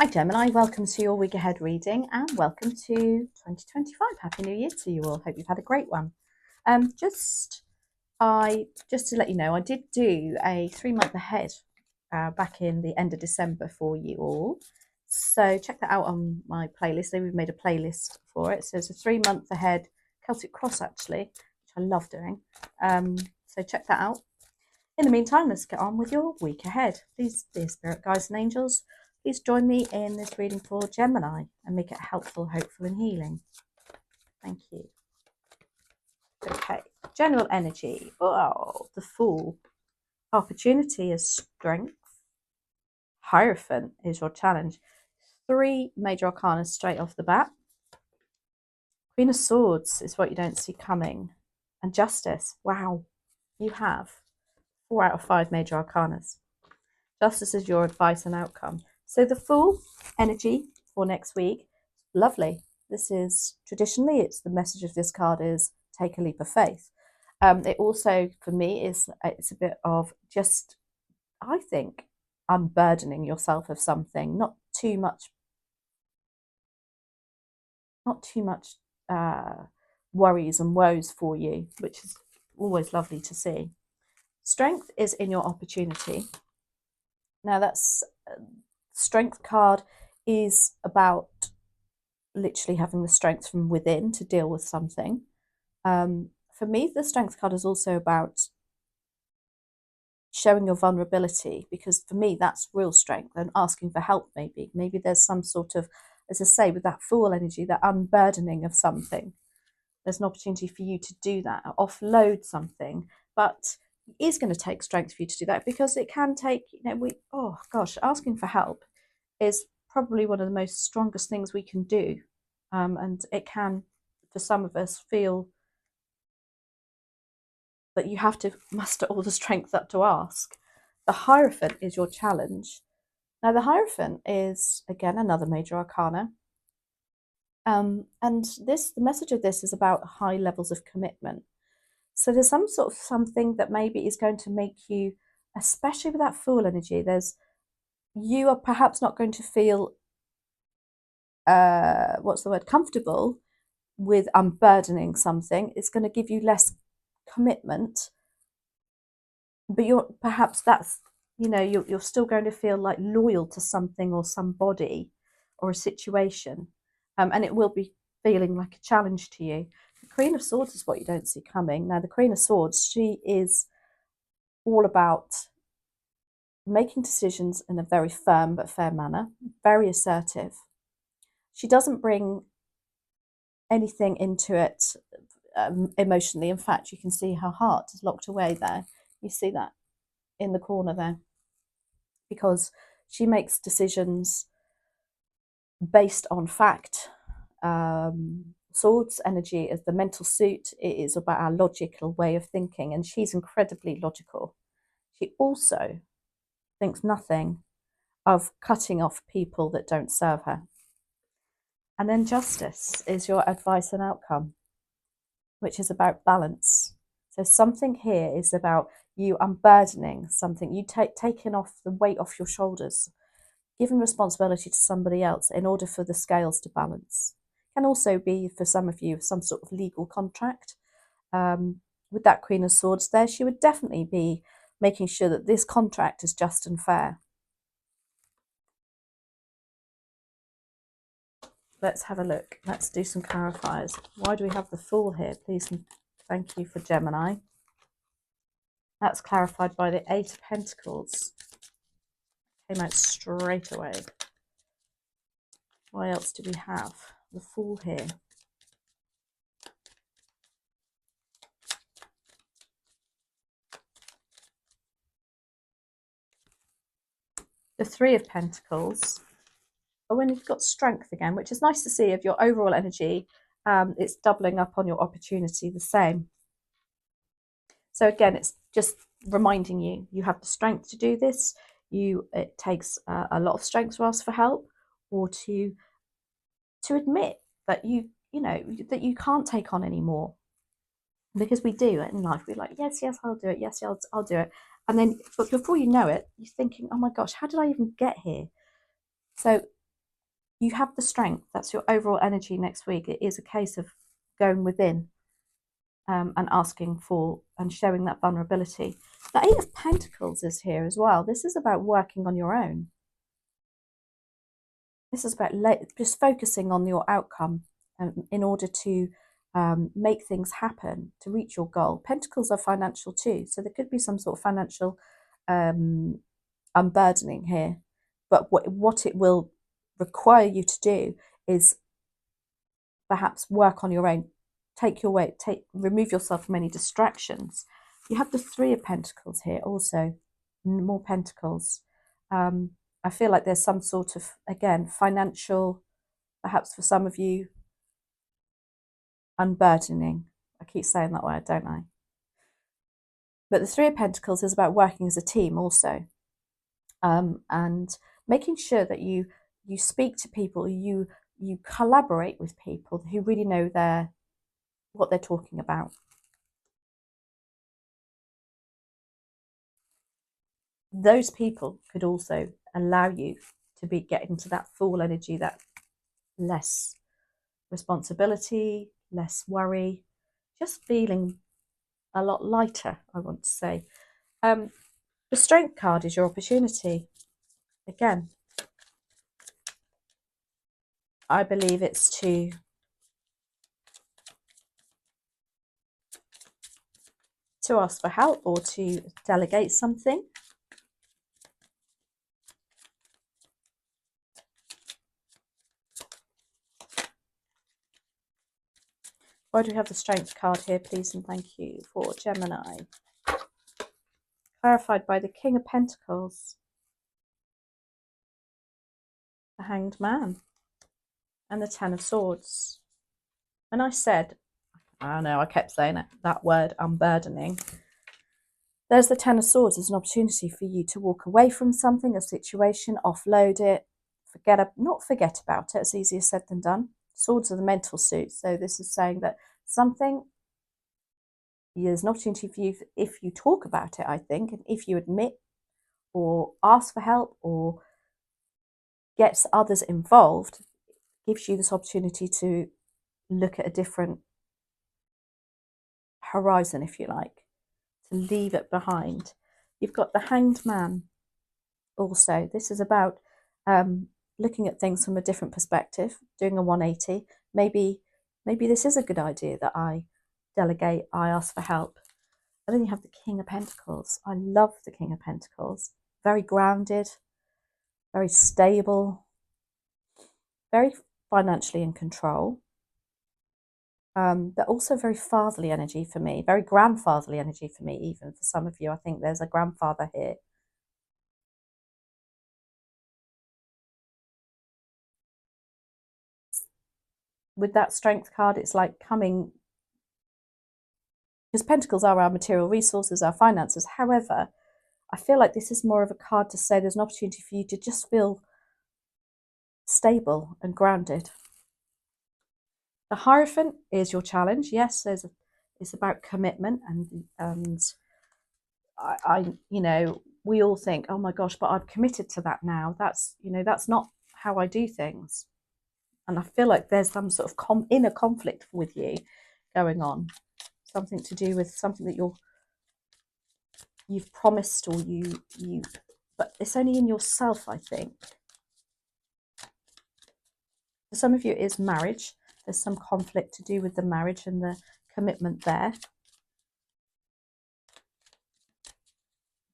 Hi Gemini, welcome to your week ahead reading and welcome to 2025. Happy New Year to you all. Hope you've had a great one. Just to let you know, I did do a 3-month ahead back in the end of December for you all. So check that out on my playlist. We've made a playlist for it. So it's a 3-month ahead Celtic Cross actually, which I love doing. So check that out. In the meantime, let's get on with your week ahead. Please, dear spirit guides and angels, please join me in this reading for Gemini and make it helpful, hopeful and healing. Thank you. Okay, general energy. Oh, the Fool. Opportunity is strength. Hierophant is your challenge. 3 major arcana straight off the bat. Queen of Swords is what you don't see coming. And Justice. Wow, you have 4 out of 5 major arcanas. Justice is your advice and outcome. So the Fool energy for next week, lovely. This is traditionally, it's the message of this card is take a leap of faith. It also, for me, it's a bit of just, I think, unburdening yourself of something, not too much worries and woes for you, which is always lovely to see. Strength is in your opportunity. Now that's strength card is about literally having the strength from within to deal with something. For me, the strength card is also about showing your vulnerability, because for me that's real strength, and asking for help. Maybe there's some sort of, as I say, with that Fool energy, that unburdening of something. There's an opportunity for you to do that, offload something, but it is going to take strength for you to do that, because it can take, asking for help is probably one of the most strongest things we can do. And it can, for some of us, feel that you have to muster all the strength up to ask. The Hierophant is your challenge. Now, the Hierophant is, again, another major arcana. And the message of this is about high levels of commitment. So there's some sort of something that maybe is going to make you, especially with that Fool energy, you are perhaps not going to feel, comfortable with unburdening something. It's going to give you less commitment, but you're still going to feel like loyal to something or somebody or a situation, and it will be feeling like a challenge to you. The Queen of Swords is what you don't see coming. Now, the Queen of Swords, she is all about making decisions in a very firm but fair manner, very assertive. She doesn't bring anything into it emotionally. In fact, you can see her heart is locked away there. You see that in the corner there, because she makes decisions based on fact. Swords energy is the mental suit. It is about our logical way of thinking, and she's incredibly logical. She also thinks nothing of cutting off people that don't serve her. And then Justice is your advice and outcome, which is about balance. So something here is about you unburdening something, you taking off the weight off your shoulders, giving responsibility to somebody else in order for the scales to balance. Can also be, for some of you, some sort of legal contract. With that Queen of Swords there, she would definitely be making sure that this contract is just and fair. Let's have a look. Let's do some clarifiers. Why do we have the Fool here? Please and thank you for Gemini. That's clarified by the 8 of Pentacles. Came out straight away. Why else do we have the Fool here? The 3 of Pentacles. But when you've got strength again, which is nice to see of your overall energy, it's doubling up on your opportunity the same. So again, it's just reminding you, you have the strength to do this. It takes a lot of strength to ask for help, or to admit that that you can't take on anymore. Because we do it in life. We're like, yes, I'll do it. Yes, I'll do it. And then, but before you know it, you're thinking, oh my gosh, how did I even get here? So you have the strength. That's your overall energy next week. It is a case of going within and asking for and showing that vulnerability. The Eight of Pentacles is here as well. This is about working on your own. This is about just focusing on your outcome in order to make things happen, to reach your goal. Pentacles are financial too, so there could be some sort of financial unburdening here. But what it will require you to do is perhaps work on your own. Remove yourself from any distractions. You have the Three of Pentacles here also, more pentacles. I feel like there's some sort of, again, financial, perhaps for some of you, unburdening. I keep saying that word, don't I? But the Three of Pentacles is about working as a team also, and making sure that you speak to people, you collaborate with people who really know what they're talking about. Those people could also allow you to get into that full energy, that less responsibility, less worry, just feeling a lot lighter, I want to say. The Strength card is your opportunity. Again, I believe it's to ask for help or to delegate something. Why do we have the Strength card here, please and thank you, for Gemini? Clarified by the King of Pentacles, the Hanged Man, and the Ten of Swords. When I said, I know I kept saying it, that word, unburdening, there's the Ten of Swords as an opportunity for you to walk away from something, a situation, offload it, not forget about it. It's easier said than done. Swords are the mental suit. So this is saying that there's an opportunity for you, if you talk about it, I think, and if you admit or ask for help or gets others involved, gives you this opportunity to look at a different horizon, if you like, to leave it behind. You've got the Hanged Man also. This is about looking at things from a different perspective, doing a 180. Maybe this is a good idea that I delegate, I ask for help. And then you have the King of Pentacles. I love the King of Pentacles. Very grounded, very stable, very financially in control. But also very fatherly energy for me, very grandfatherly energy for me, even for some of you. I think there's a grandfather here. With that Strength card, it's like coming, because Pentacles are our material resources, our finances. However, I feel like this is more of a card to say there's an opportunity for you to just feel stable and grounded. The Hierophant is your challenge. Yes, it's about commitment, and I we all think, oh my gosh, but I've committed to that now. That's not how I do things. And I feel like there's some sort of inner conflict with you going on. Something to do with something that you've promised, or but it's only in yourself, I think. For some of you, it is marriage. There's some conflict to do with the marriage and the commitment there.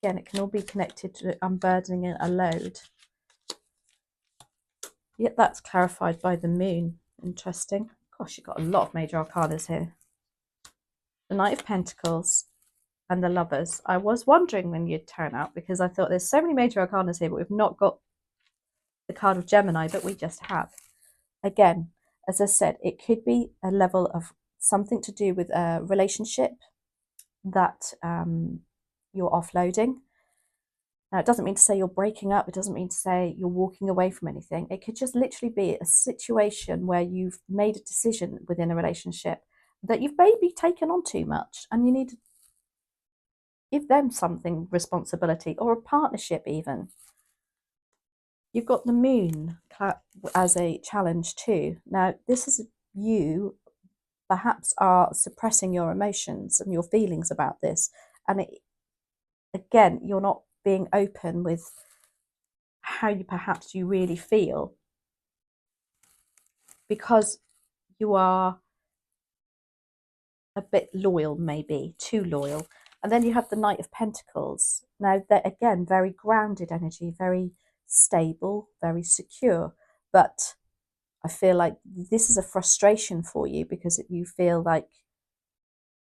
Again, it can all be connected to unburdening a load. Yet that's clarified by the Moon. Interesting. Gosh, you've got a lot of major arcanas here. The Knight of Pentacles and the Lovers. I was wondering when you'd turn out, because I thought there's so many major arcanas here, but we've not got the card of Gemini, but we just have. Again, as I said, it could be a level of something to do with a relationship that you're offloading. Now, it doesn't mean to say you're breaking up. It doesn't mean to say you're walking away from anything. It could just literally be a situation where you've made a decision within a relationship that you've maybe taken on too much, and you need to give them responsibility, or a partnership even. You've got the Moon as a challenge too. Now, this is you perhaps are suppressing your emotions and your feelings about this, and again, you're not being open with how you really feel, because you are a bit loyal, maybe too loyal. And then you have the Knight of Pentacles. Now, they're again very grounded energy, very stable, very secure. But I feel like this is a frustration for you because you feel like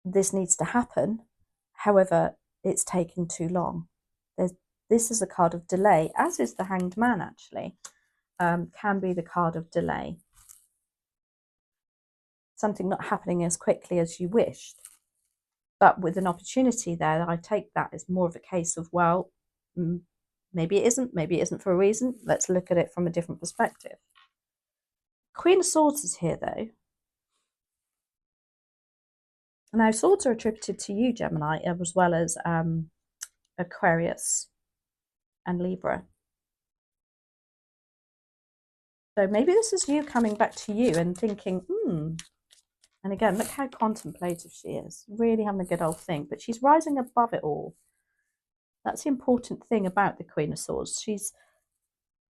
this needs to happen. However, it's taking too long. This is a card of delay, as is the Hanged Man, actually. Can be the card of delay. Something not happening as quickly as you wished. But with an opportunity there, I take that as more of a case of, well, maybe it isn't for a reason. Let's look at it from a different perspective. Queen of Swords is here, though. Now, swords are attributed to you, Gemini, as well as Aquarius and Libra. So maybe this is you coming back to you and thinking, And again, look how contemplative she is. Really having a good old think. But she's rising above it all. That's the important thing about the Queen of Swords. She's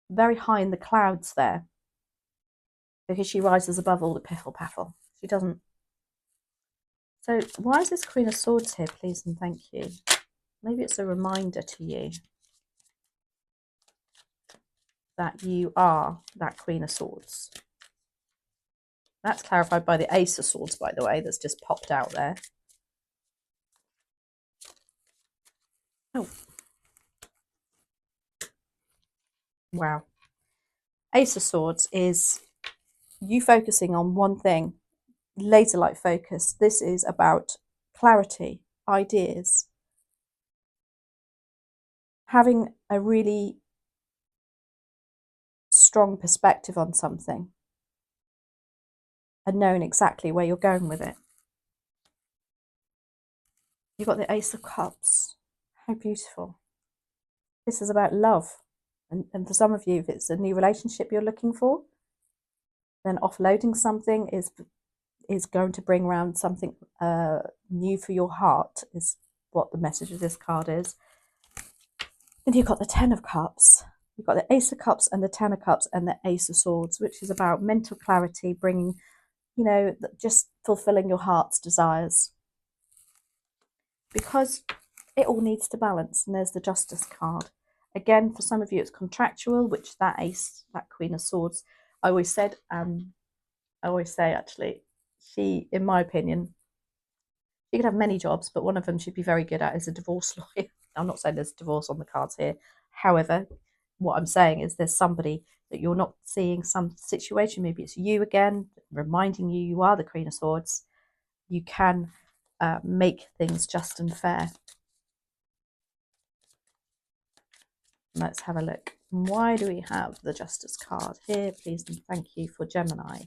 very high in the clouds there, because she rises above all the piffle-paffle. She doesn't. So why is this Queen of Swords here, please and thank you? Maybe it's a reminder to you that you are that Queen of Swords. That's clarified by the Ace of Swords, by the way, that's just popped out there. Oh. Wow. Ace of Swords is you focusing on one thing, laser-like focus. This is about clarity, ideas, having a really strong perspective on something and knowing exactly where you're going with it. You've got the Ace of Cups. How beautiful. This is about love. And for some of you, if it's a new relationship you're looking for, then offloading something is going to bring around something new for your heart, is what the message of this card is. Then you've got the Ten of Cups. You've got the Ace of Cups and the Ten of Cups and the Ace of Swords, which is about mental clarity, bringing, just fulfilling your heart's desires. Because it all needs to balance. And there's the Justice card. Again, for some of you, it's contractual, which that Ace, that Queen of Swords, I always say, actually, she, in my opinion, she could have many jobs, but one of them she'd be very good at is a divorce lawyer. I'm not saying there's divorce on the cards here. However, what I'm saying is there's somebody that you're not seeing, some situation, maybe it's you again, reminding you are the Queen of Swords. You can make things just and fair. Let's have a look. Why do we have the Justice card here, please and thank you, for Gemini?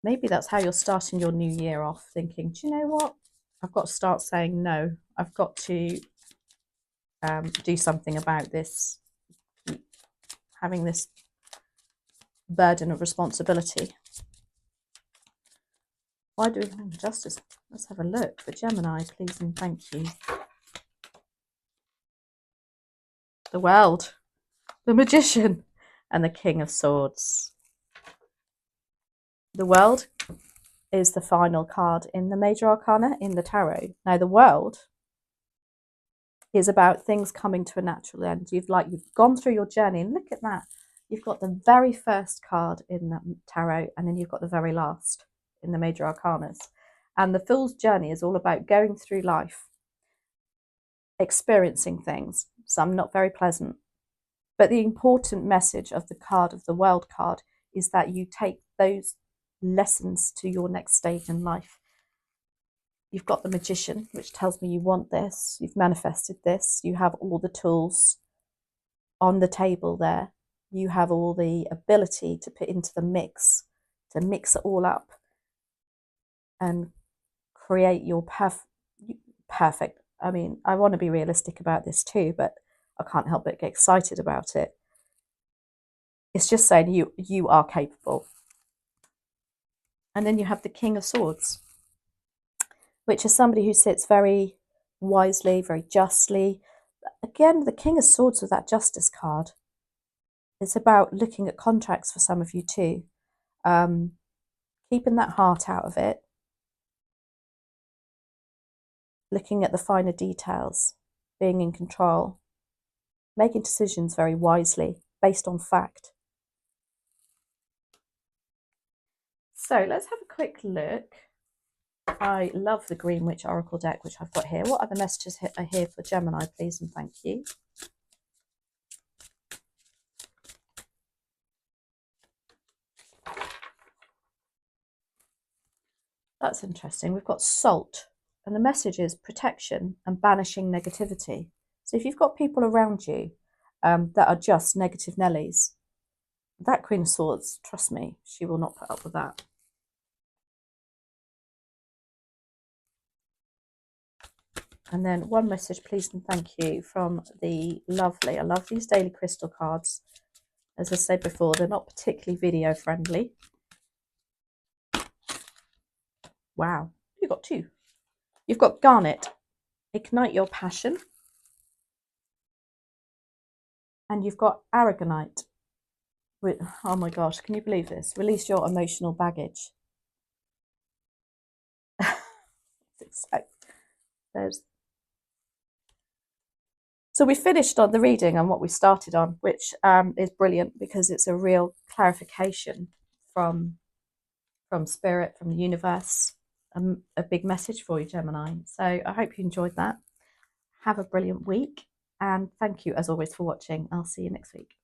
Maybe that's how you're starting your new year off, thinking, do you know what? I've got to start saying no. I've got to do something about this, having this burden of responsibility. Why do we have Justice? Let's have a look for Gemini, please and thank you. The World, the Magician, and the King of Swords. The World is the final card in the Major Arcana in the Tarot. Now, the World is about things coming to a natural end. You've gone through your journey, and look at that. You've got the very first card in the Tarot, and then you've got the very last in the Major Arcanas. And the Fool's journey is all about going through life, experiencing things, some not very pleasant. But the important message of the card, of the World card, is that you take those lessons to your next stage in life. You've got the Magician, which tells me you want this, you've manifested this, you have all the tools on the table there, you have all the ability to put into the mix, to mix it all up and create your perfect. I mean, I want to be realistic about this too, but I can't help but get excited about it. It's just saying you are capable. And then you have the King of Swords, which is somebody who sits very wisely, very justly. Again, the King of Swords with that Justice card. It's about looking at contracts for some of you too. Keeping that heart out of it. Looking at the finer details. Being in control. Making decisions very wisely, based on fact. So let's have a quick look. I love the Green Witch Oracle deck, which I've got here. What other messages are here for Gemini, please, and thank you. That's interesting. We've got Salt, and the message is protection and banishing negativity. So if you've got people around you that are just negative Nellies, that Queen of Swords, trust me, she will not put up with that. And then one message, please and thank you, from the lovely, I love these daily crystal cards. As I said before, they're not particularly video friendly. Wow, you've got two. You've got Garnet, ignite your passion. And you've got Aragonite. Oh my gosh, can you believe this? Release your emotional baggage. So we finished on the reading on what we started on, which is brilliant because it's a real clarification from Spirit, from the universe, a big message for you, Gemini. So I hope you enjoyed that. Have a brilliant week, and thank you as always for watching. I'll see you next week.